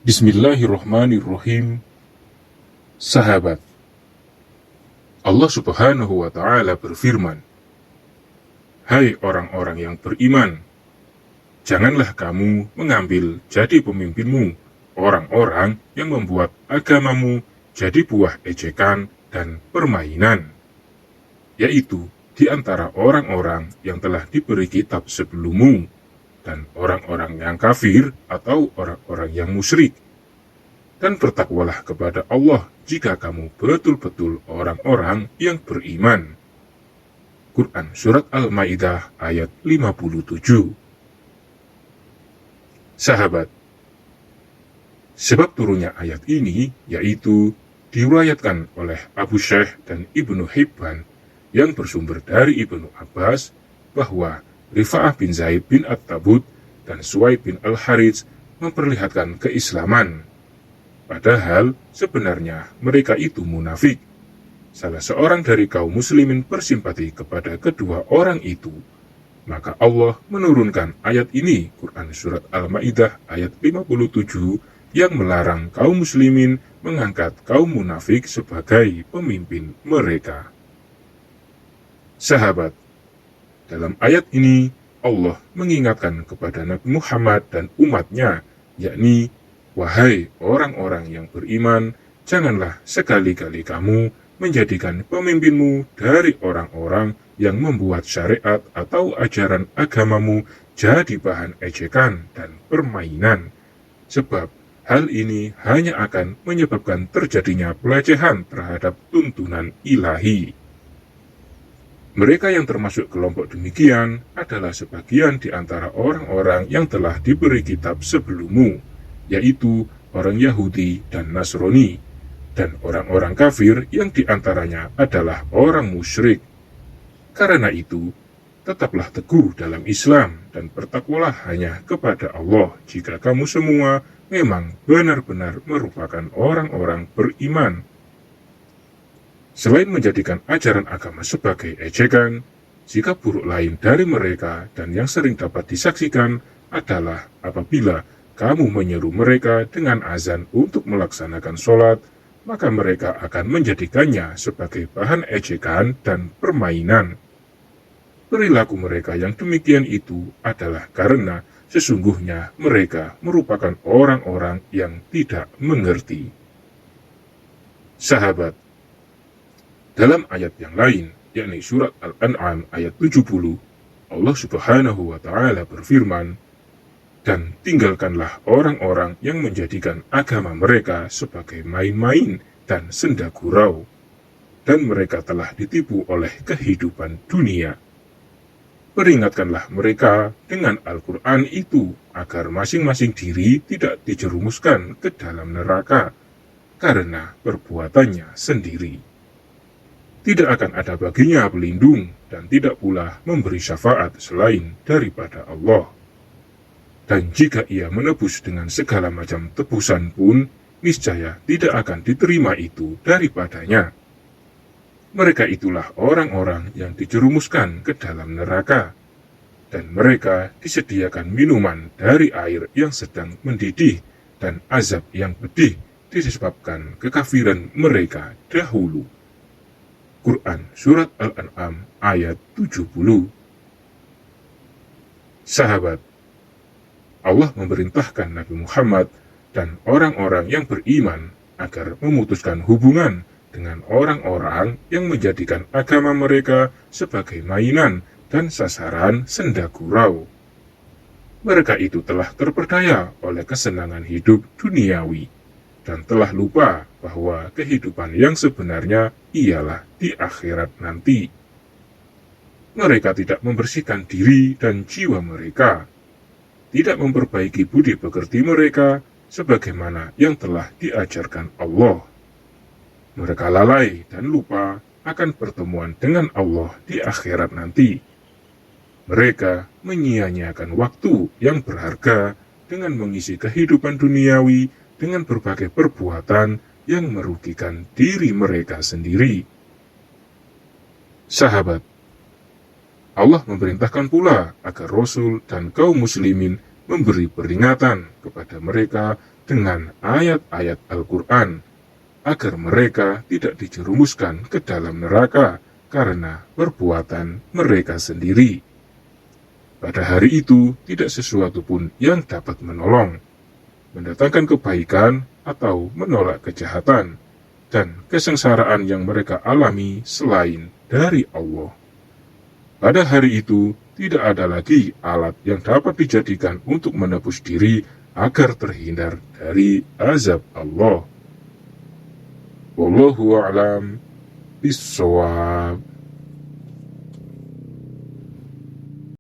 Bismillahirrahmanirrahim. Sahabat, Allah Subhanahu wa Ta'ala berfirman, "Hai orang-orang yang beriman, janganlah kamu mengambil jadi pemimpinmu orang-orang yang membuat agamamu jadi buah ejekan dan permainan, yaitu di antara orang-orang yang telah diberi kitab sebelummu, dan orang-orang yang kafir atau orang-orang yang musyrik. Dan bertakwalah kepada Allah jika kamu betul-betul orang-orang yang beriman." Quran Surat Al-Ma'idah ayat 57. Sahabat, sebab turunnya ayat ini yaitu diriwayatkan oleh Abu Syekh dan Ibnu Hibban yang bersumber dari Ibnu Abbas bahwa Rifa'ah bin Zaid bin At-Tabut dan Suwaid bin Al-Harits memperlihatkan keislaman. Padahal sebenarnya mereka itu munafik. Salah seorang dari kaum muslimin bersimpati kepada kedua orang itu. Maka Allah menurunkan ayat ini, Quran Surat Al-Ma'idah ayat 57, yang melarang kaum muslimin mengangkat kaum munafik sebagai pemimpin mereka. Sahabat, dalam ayat ini, Allah mengingatkan kepada Nabi Muhammad dan umatnya, yakni, "Wahai orang-orang yang beriman, janganlah sekali-kali kamu menjadikan pemimpinmu dari orang-orang yang membuat syariat atau ajaran agamamu jadi bahan ejekan dan permainan, sebab hal ini hanya akan menyebabkan terjadinya pelecehan terhadap tuntunan ilahi." Mereka yang termasuk kelompok demikian adalah sebagian di antara orang-orang yang telah diberi kitab sebelummu, yaitu orang Yahudi dan Nasrani, dan orang-orang kafir yang diantaranya adalah orang musyrik. Karena itu, tetaplah teguh dalam Islam dan bertakwalah hanya kepada Allah jika kamu semua memang benar-benar merupakan orang-orang beriman. Selain menjadikan ajaran agama sebagai ejekan, sikap buruk lain dari mereka dan yang sering dapat disaksikan adalah apabila kamu menyeru mereka dengan azan untuk melaksanakan sholat, maka mereka akan menjadikannya sebagai bahan ejekan dan permainan. Perilaku mereka yang demikian itu adalah karena sesungguhnya mereka merupakan orang-orang yang tidak mengerti. Sahabat, dalam ayat yang lain, yakni Surat Al-An'am ayat 70, Allah Subhanahu wa Ta'ala berfirman, "Dan tinggalkanlah orang-orang yang menjadikan agama mereka sebagai main-main dan senda gurau, dan mereka telah ditipu oleh kehidupan dunia. Peringatkanlah mereka dengan Al-Quran itu agar masing-masing diri tidak dijerumuskan ke dalam neraka karena perbuatannya sendiri. Tidak akan ada baginya pelindung dan tidak pula memberi syafaat selain daripada Allah. Dan jika ia menebus dengan segala macam tebusan pun, niscaya tidak akan diterima itu daripadanya. Mereka itulah orang-orang yang dijerumuskan ke dalam neraka, dan mereka disediakan minuman dari air yang sedang mendidih dan azab yang pedih disebabkan kekafiran mereka dahulu." Quran Surat Al-An'am ayat 70. Sahabat, Allah memerintahkan Nabi Muhammad dan orang-orang yang beriman agar memutuskan hubungan dengan orang-orang yang menjadikan agama mereka sebagai mainan dan sasaran senda gurau. Mereka itu telah terperdaya oleh kesenangan hidup duniawi dan telah lupa bahwa kehidupan yang sebenarnya ialah di akhirat nanti. Mereka tidak membersihkan diri dan jiwa mereka, tidak memperbaiki budi pekerti mereka sebagaimana yang telah diajarkan Allah. Mereka lalai dan lupa akan pertemuan dengan Allah di akhirat nanti. Mereka menyia-nyiakan waktu yang berharga dengan mengisi kehidupan duniawi dengan berbagai perbuatan yang merugikan diri mereka sendiri. Sahabat, Allah memerintahkan pula agar Rasul dan kaum muslimin memberi peringatan kepada mereka dengan ayat-ayat Al-Quran, agar mereka tidak dijerumuskan ke dalam neraka karena perbuatan mereka sendiri. Pada hari itu, tidak sesuatu pun yang dapat menolong, mendatangkan kebaikan atau menolak kejahatan, dan kesengsaraan yang mereka alami selain dari Allah. Pada hari itu, tidak ada lagi alat yang dapat dijadikan untuk menebus diri agar terhindar dari azab Allah. Wallahu a'lam bishawab.